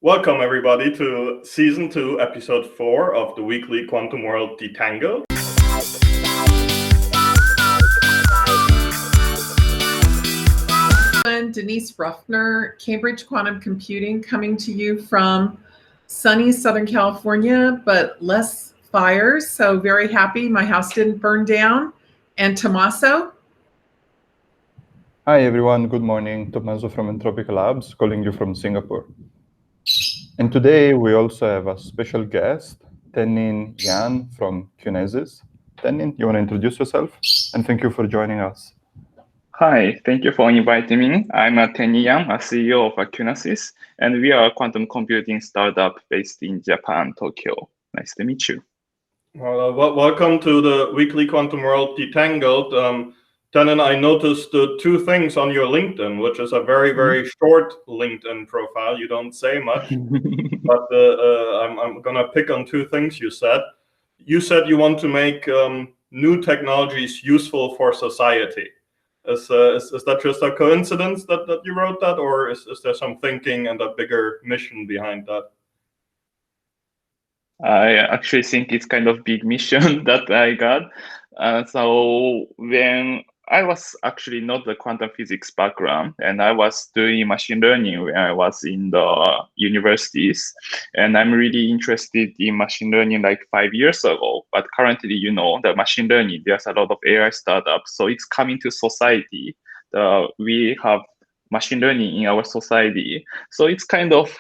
Welcome, everybody, to Season 2, Episode 4 of the weekly Quantum World Detangled. I'm Denise Ruffner, Cambridge Quantum Computing, coming to you from sunny Southern California, but less fires, so very happy my house didn't burn down. And Tommaso? Hi everyone, good morning. Tommaso from Entropic Labs, calling you from Singapore. And today we also have a special guest, Tennin Yan from König. Tennin, you want to introduce yourself? And thank you for joining us. Hi, thank you for inviting me. I'm Tennin, a CEO of König, and we are a quantum computing startup based in Japan, Tokyo. Nice to meet you. Well, welcome to the weekly Quantum World Detangled. Tennin, I noticed two things on your LinkedIn, which is a very, very short LinkedIn profile. You don't say much, but I'm going to pick on two things you said. You said you want to make new technologies useful for society. Is that just a coincidence that you wrote that, or is there some thinking and a bigger mission behind that? I actually think it's kind of big mission that I got. So when I was actually not the quantum physics background, and I was doing machine learning when I was in the universities, and I'm really interested in machine learning like 5 years ago. But currently, the machine learning, there's a lot of AI startups, so it's coming to society. We have machine learning in our society, so it's kind of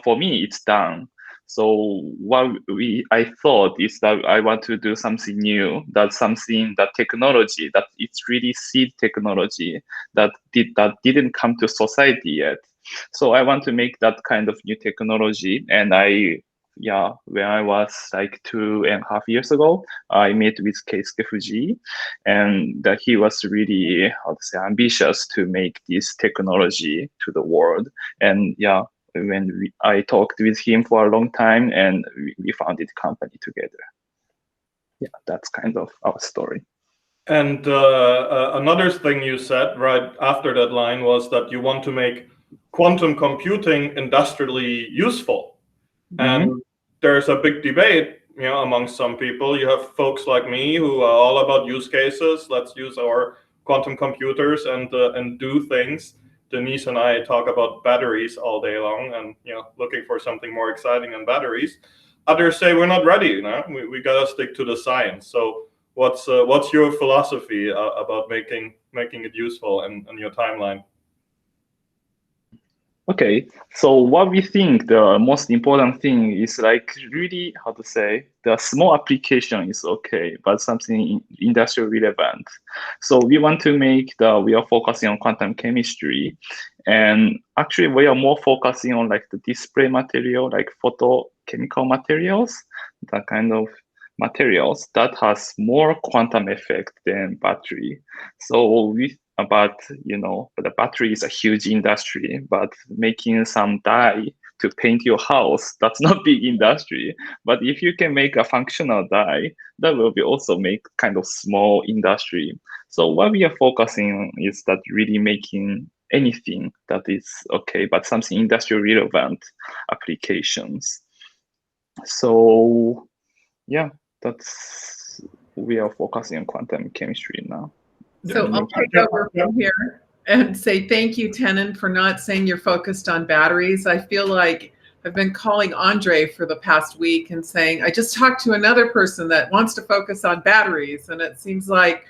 for me, it's done. So what I thought is that I want to do something new, that technology, that it's really seed technology that didn't come to society yet. So I want to make that kind of new technology. And when I was like 2.5 years ago, I met with Keisuke Fujii, and that he was really, ambitious to make this technology to the world. And I talked with him for a long time, and we founded the company together. Yeah, that's kind of our story. And another thing you said right after that line was that you want to make quantum computing industrially useful. And there's a big debate, amongst some people. You have folks like me who are all about use cases. Let's use our quantum computers and do things. Denise and I talk about batteries all day long, and looking for something more exciting than batteries. Others say we're not ready. We gotta stick to the science. So what's your philosophy about making it useful and your timeline? Okay, so what we think the most important thing is like really, the small application is okay, but something industrial relevant. So we want to we are focusing on quantum chemistry, and actually we are more focusing on like the display material, like photochemical materials, that kind of materials that has more quantum effect than battery. So the battery is a huge industry, but making some dye to paint your house, that's not big industry. But if you can make a functional dye, that will be also make kind of small industry. So what we are focusing on is that really making anything that is okay, but something industrial relevant applications. So we are focusing on quantum chemistry now. So I'll take over from here and say thank you, Tennin, for not saying you're focused on batteries. I feel like I've been calling André for the past week and saying, I just talked to another person that wants to focus on batteries. And it seems like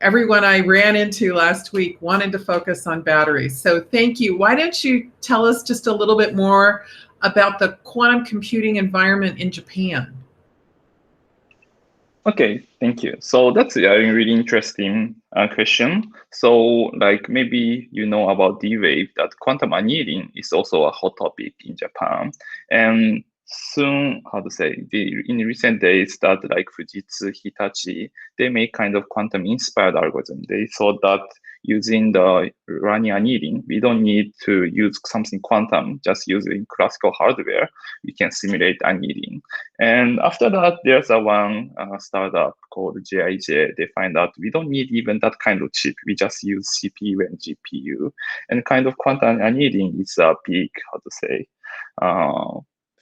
everyone I ran into last week wanted to focus on batteries. So thank you. Why don't you tell us just a little bit more about the quantum computing environment in Japan? Okay, thank you. So that's a really interesting question. So like maybe you know about D-Wave, that quantum annealing is also a hot topic in Japan. And soon, in recent days that like Fujitsu, Hitachi, they make kind of quantum inspired algorithm. They thought that using the running annealing, we don't need to use something quantum, just using classical hardware, we can simulate annealing. And after that, there's one startup called JIJ. They find out we don't need even that kind of chip. We just use CPU and GPU. And kind of quantum annealing is a big,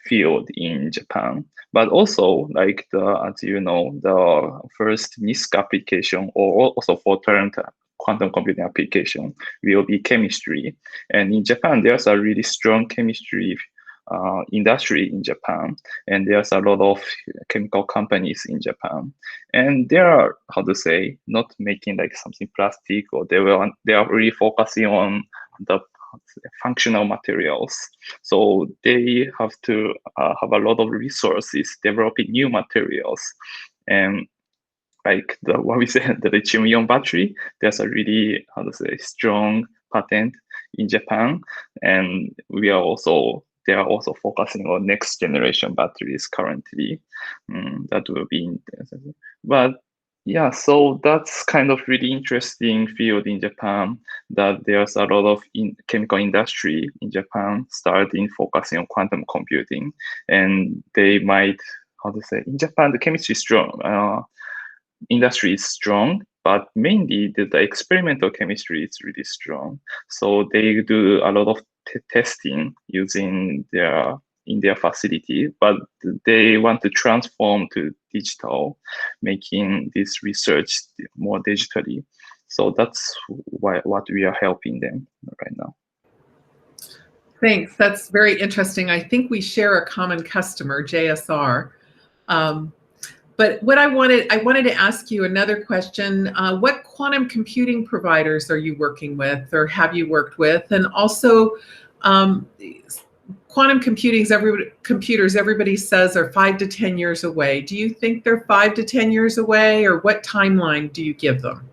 field in Japan. But also, like as you know, the first NISC application, or also for current quantum computing application, will be chemistry. And in Japan, there's a really strong chemistry industry in Japan, and there's a lot of chemical companies in Japan, and they are, how to say, not making like something plastic, or they are really focusing on the functional materials. So they have to have a lot of resources developing new materials. And like what we said, the lithium-ion battery, there's a really, how to say, strong patent in Japan, and they are also focusing on next generation batteries currently. That will be interesting. But yeah, so that's kind of really interesting field in Japan, that there's a lot of chemical industry in Japan starting focusing on quantum computing. And they might, how to say, in Japan, the chemistry is strong, industry is strong, but mainly the experimental chemistry is really strong. So they do a lot of testing using in their facility, but they want to transform to digital, making this research more digitally. So that's what we are helping them right now. Thanks. That's very interesting. I think we share a common customer, JSR. But what I wanted to ask you another question. What quantum computing providers are you working with, or have you worked with? And also, quantum computers, everybody says are 5 to 10 years away. Do you think they're 5 to 10 years away, or what timeline do you give them?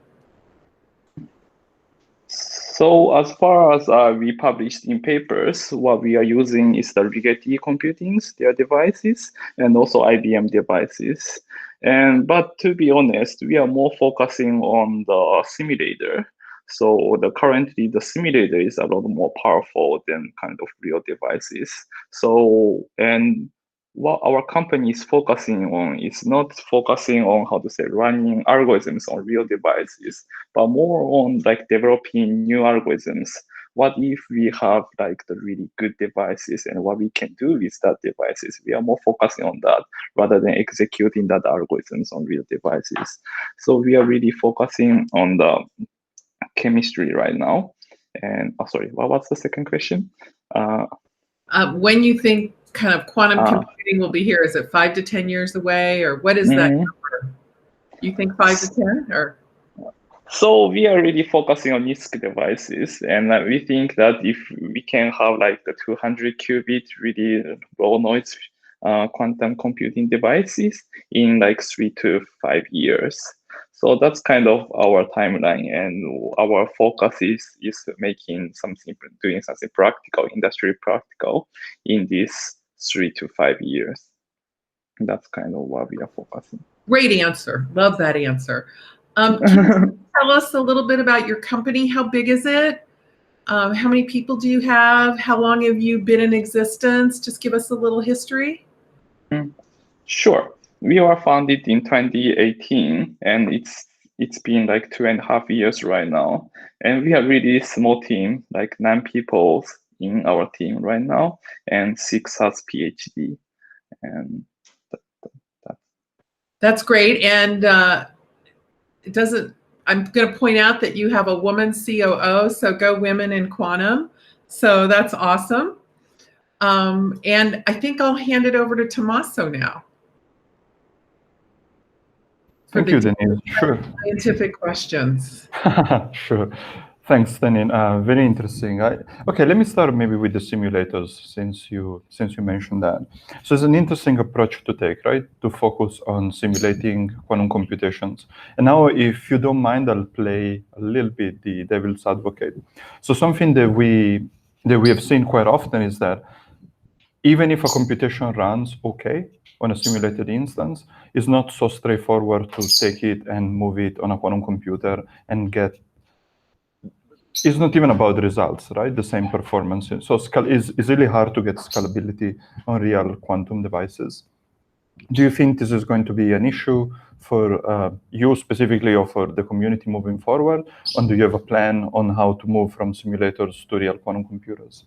So as far as we published in papers, what we are using is the Rigetti computings, their devices, and also IBM devices. But to be honest, we are more focusing on the simulator. So currently the simulator is a lot more powerful than kind of real devices. So, and what our company is focusing on is not focusing on, how to say, running algorithms on real devices, but more on like developing new algorithms. What if we have like the really good devices, and what we can do with that devices? We are more focusing on that rather than executing that algorithms on real devices. So we are really focusing on the chemistry right now. And sorry, what was the second question? When you think kind of quantum computing will be here, is it 5 to 10 years away, or what is that number? You think 5 to 10, or? So we are really focusing on NISC devices, and we think that if we can have like the 200 qubit really low noise quantum computing devices in like 3 to 5 years. So that's kind of our timeline, and our focus is doing something practical, industry practical in these 3 to 5 years. That's kind of what we are focusing. Great answer. Love that answer. Can you tell us a little bit about your company? How big is it? How many people do you have? How long have you been in existence? Just give us a little history. Sure. We were founded in 2018, and it's been like 2.5 years right now. And we have really small team, like 9 people in our team right now, and 6 has PhD. And that's great. And I'm going to point out that you have a woman COO, so go women in quantum. So that's awesome. And I think I'll hand it over to Tommaso now. Thank you, Tennin. Sure. Scientific questions. Sure. Thanks, Tennin. Very interesting. Okay, let me start maybe with the simulators, since you mentioned that. So it's an interesting approach to take, right? To focus on simulating quantum computations. And now, if you don't mind, I'll play a little bit the devil's advocate. So something that we have seen quite often is that even if a computation runs okay on a simulated instance, it's not so straightforward to take it and move it on a quantum computer and get. It's not even about the results, right? The same performance. So it's really hard to get scalability on real quantum devices. Do you think this is going to be an issue for you specifically, or for the community moving forward? And do you have a plan on how to move from simulators to real quantum computers?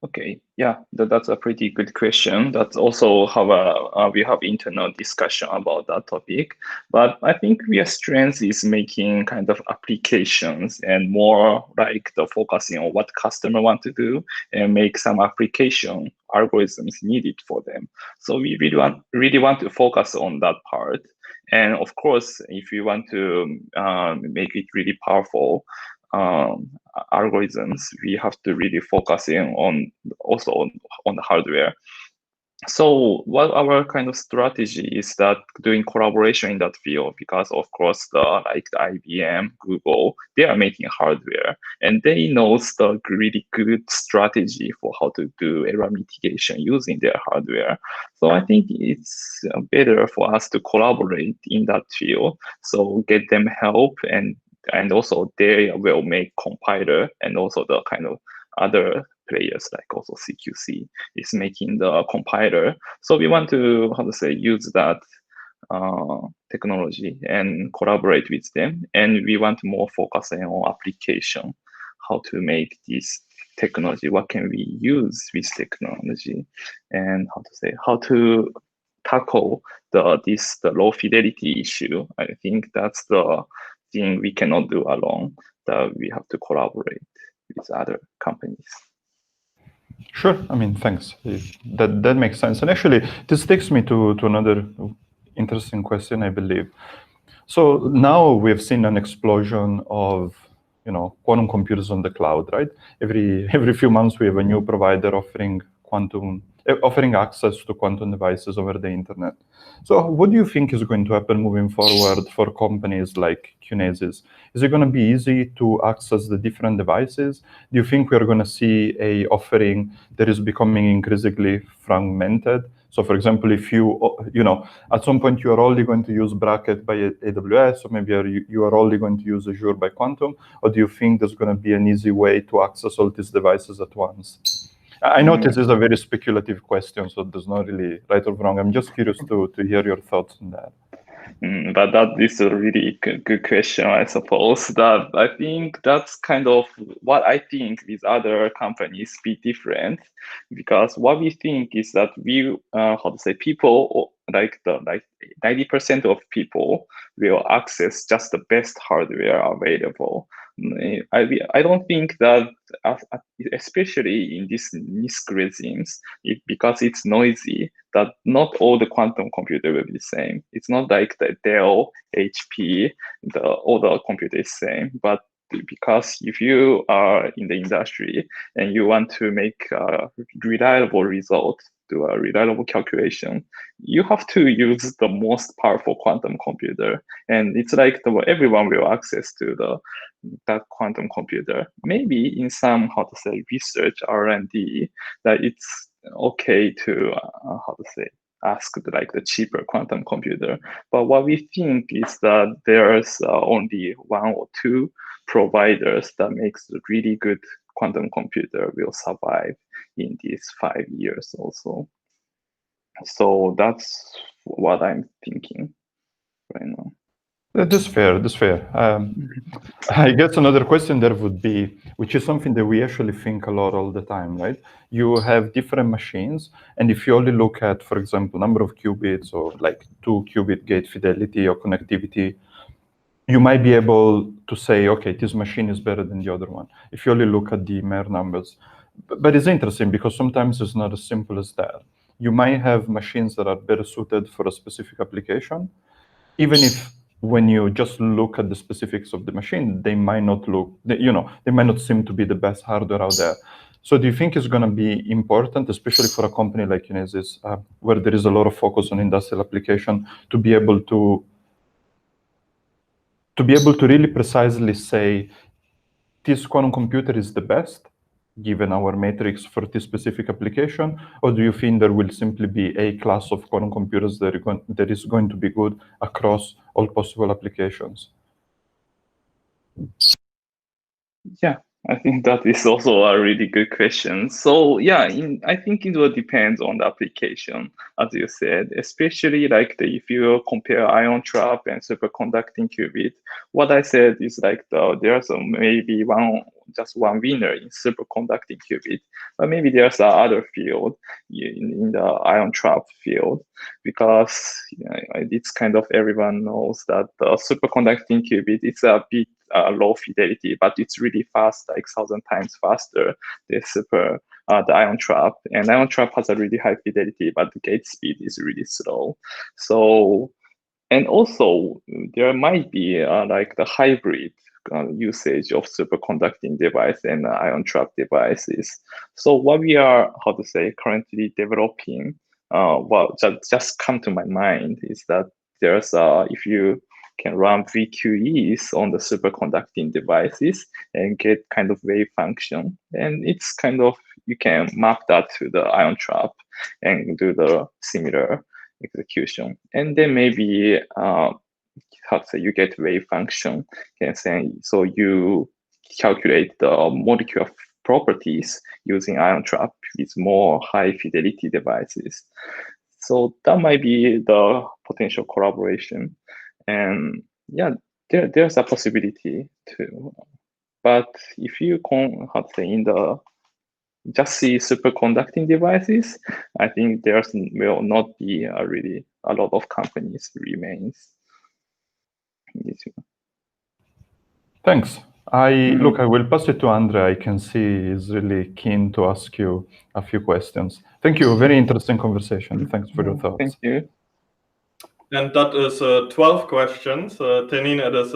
Okay, yeah, that's a pretty good question. That's also how we have internal discussion about that topic. But I think our strength is making kind of applications and more like the focusing on what customer want to do and make some application algorithms needed for them. So we really want to focus on that part. And of course, if you want to make it really powerful, algorithms, we have to really focus in on also on the hardware. So what our kind of strategy is that doing collaboration in that field, because of course the IBM, Google, they are making hardware and they know the really good strategy for how to do error mitigation using their hardware. So I think it's better for us to collaborate in that field. So get them help and also they will make compiler and also the kind of other players like also CQC is making the compiler. So we want to, use that technology and collaborate with them. And we want more focusing on application, how to make this technology, what can we use with technology, and how to tackle the low fidelity issue. I think that's the thing we cannot do alone, that we have to collaborate with other companies. Sure. I mean, thanks. That makes sense. And actually, this takes me to another interesting question, I believe. So now we've seen an explosion of quantum computers on the cloud, right? Every few months we have a new provider offering access to quantum devices over the internet. So what do you think is going to happen moving forward for companies like Kinesis? Is it going to be easy to access the different devices? Do you think we're going to see a offering that is becoming increasingly fragmented? So for example, if you at some point you are only going to use Bracket by AWS, or maybe you are only going to use Azure by Quantum, or do you think there's going to be an easy way to access all these devices at once? I know this is a very speculative question, so there's not really right or wrong. I'm just curious to hear your thoughts on that. But that is a really good question, I suppose. That I think that's kind of what I think with other companies be different, because what we think is that we people like 90% of people will access just the best hardware available. I don't think that, especially in these NISQ regimes, because it's noisy, that not all the quantum computer will be the same. It's not like the Dell, HP, all the computer is same, but because if you are in the industry and you want to make a reliable result, do a reliable calculation, you have to use the most powerful quantum computer. And it's like everyone will access to that quantum computer. Maybe in some, research R&D, that it's okay to, ask the cheaper quantum computer. But what we think is that there's only one or two providers that makes a really good quantum computer will survive in these 5 years also. So that's what I'm thinking right now. That's fair. I guess another question there would be, which is something that we actually think a lot all the time, right? You have different machines, and if you only look at, for example, number of qubits or like 2-qubit gate fidelity or connectivity, you might be able to say, okay, this machine is better than the other one, if you only look at the mere numbers. But it's interesting because sometimes it's not as simple as that. You might have machines that are better suited for a specific application, even if when you just look at the specifics of the machine, they might not seem to be the best hardware out there. So do you think it's going to be important, especially for a company like Kinesis, where there is a lot of focus on industrial application, to be able to really precisely say, this quantum computer is the best, given our matrix for this specific application? Or do you think there will simply be a class of quantum computers that is going to be good across all possible applications? Yeah, I think that is also a really good question. So yeah, I think it will depend on the application, as you said, especially like if you compare ion trap and superconducting qubit. What I said is like there's maybe just one winner in superconducting qubit, but maybe there's other field in the ion trap field, because it's kind of everyone knows that the superconducting qubit, it's a bit low fidelity, but it's really fast, like 1,000 times faster than the ion trap. And ion trap has a really high fidelity, but the gate speed is really slow. So, and also there might be like the hybrid usage of superconducting device and ion trap devices. So what we are, currently developing, what just come to my mind is that there's if you can run VQEs on the superconducting devices and get kind of wave function, and it's kind of, you can map that to the ion trap and do the similar execution, and then maybe you get wave function. So you calculate the molecular properties using ion trap with more high fidelity devices. So that might be the potential collaboration. And yeah, there's a possibility too. But if you in the just see superconducting devices, I think there will not be really a lot of companies remains. Thanks. Look, I will pass it to André. I can see he's really keen to ask you a few questions. Thank you. Very interesting conversation. Thanks for your thoughts. Thank you. And that is 12 questions. Tennin, it is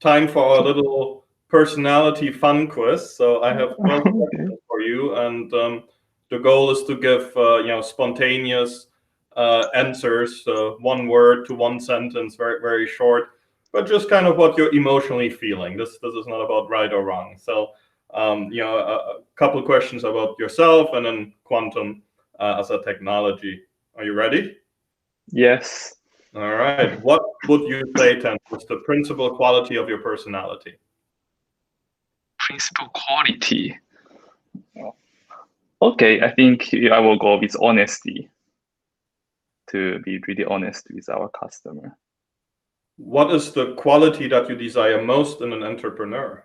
time for our little personality fun quiz. So I have 12 questions for you, and the goal is to give spontaneous answers, one word to one sentence, very, very short, but just kind of what you're emotionally feeling. This is not about right or wrong. So a couple of questions about yourself, and then quantum as a technology. Are you ready? Yes. All right. What would you say, Tennin, is the principal quality of your personality? Principal quality. Okay, I think I will go with honesty. To be really honest with our customer. What is the quality that you desire most in an entrepreneur?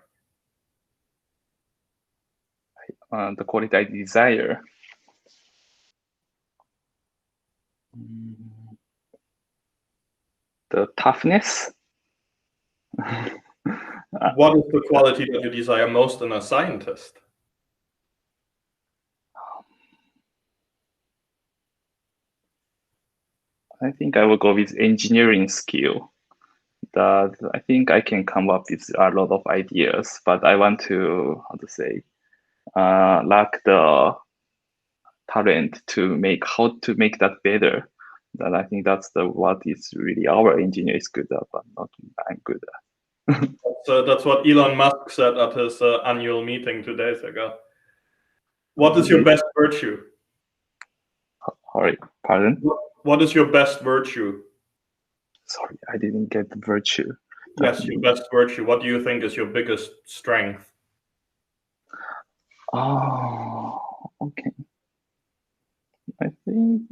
The quality I desire. The toughness. What is the quality that you desire most in a scientist? I think I will go with engineering skill. That I think I can come up with a lot of ideas, but I want to, lack the talent to make that better. That I think that's what is really our engineer is good at, but not I'm good at. So that's what Elon Musk said at his annual meeting 2 days ago. What is your best virtue? Sorry, pardon? What is your best virtue? Sorry, I didn't get the virtue. Yes, your best virtue. What do you think is your biggest strength? Oh, okay. I think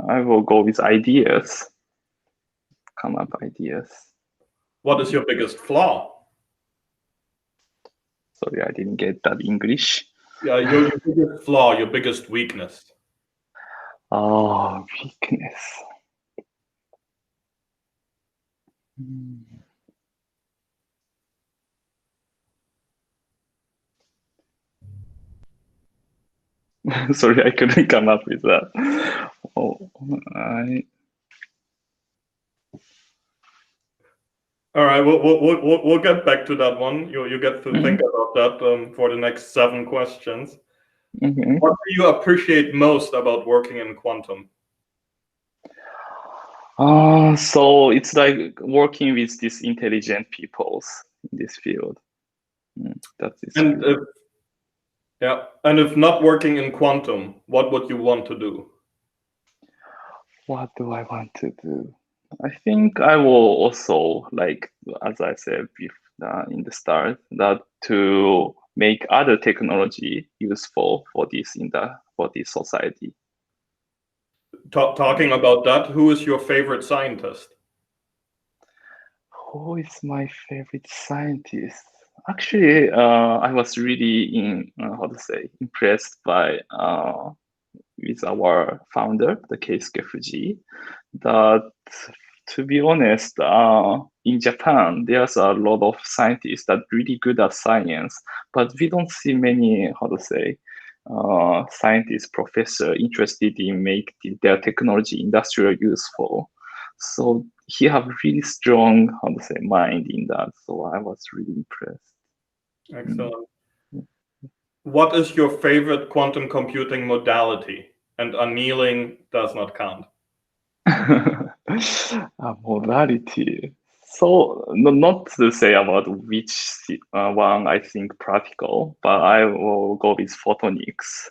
I will go with ideas. Come up ideas. What is your biggest flaw? Sorry, I didn't get that English. Yeah, your biggest flaw, your biggest weakness. Oh, weakness. Sorry, I couldn't come up with that. Oh, All right, we'll get back to that one. You get to think about that for the next 7 questions. What do you appreciate most about working in quantum? So it's like working with these intelligent peoples in this field. That's it. And if not working in quantum, what would you want to do? What do I want to do? I think I will also, like, as I said in the start, that to make other technology useful for this society. Talking about that, who is your favorite scientist? Who is my favorite scientist? Actually, I was really impressed by with our founder, the Keisuke Fuji. That, to be honest, in Japan, there's a lot of scientists that really good at science, but we don't see many, scientists, professor interested in make their technology industrial useful. So he have really strong, mind in that. So I was really impressed. Excellent. What is your favorite quantum computing modality? And annealing does not count. Modality. So not to say about which one I think practical, but I will go with photonics.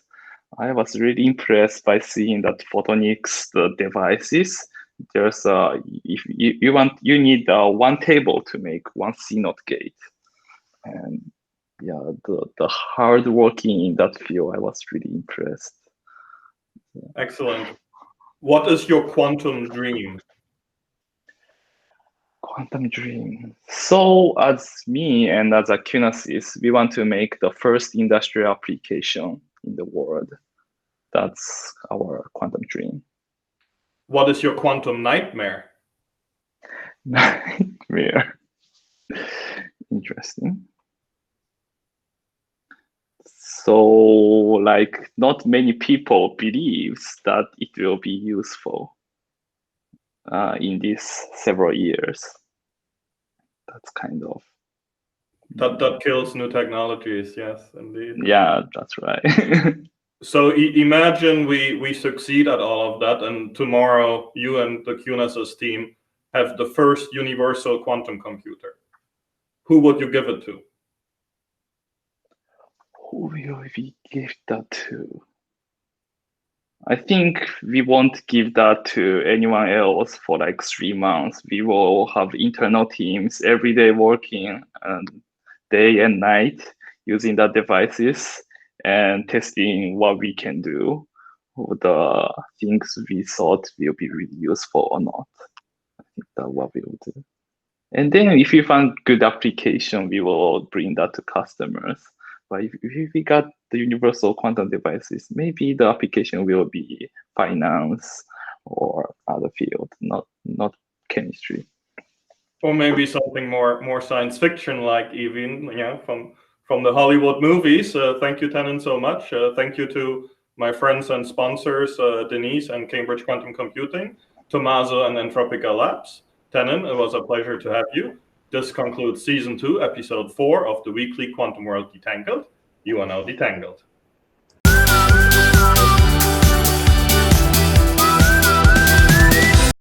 I was really impressed by seeing that photonics, the devices, there's if you need one table to make one CNOT gate, and yeah, the hard working in that field, I was really impressed. Excellent. What is your quantum dream? Quantum dream. So as me and as a Qunasys, we want to make the first industrial application in the world. That's our quantum dream. What is your quantum nightmare? Nightmare. Interesting. So, like, not many people believes that it will be useful in these several years. That's kind of that kills new technologies. Yes, indeed. Yeah, that's right. So imagine we succeed at all of that, and tomorrow you and the QNSS team have the first universal quantum computer. Who would you give it to? Who will we give that to? I think we won't give that to anyone else for like 3 months. We will have internal teams every day working day and night using the devices and testing what we can do, the things we thought will be really useful or not. I think that's what we will do. And then if we find good application, we will bring that to customers. But if we got the universal quantum devices, maybe the application will be finance or other field, not chemistry. Or maybe something more science fiction, like even from the Hollywood movies. Thank you, Tennin, so much. Thank you to my friends and sponsors, Denise and Cambridge Quantum Computing, Tommaso and Entropica Labs. Tennin, it was a pleasure to have you. This concludes Season 2, Episode 4 of the weekly Quantum World Detangled. You are now detangled.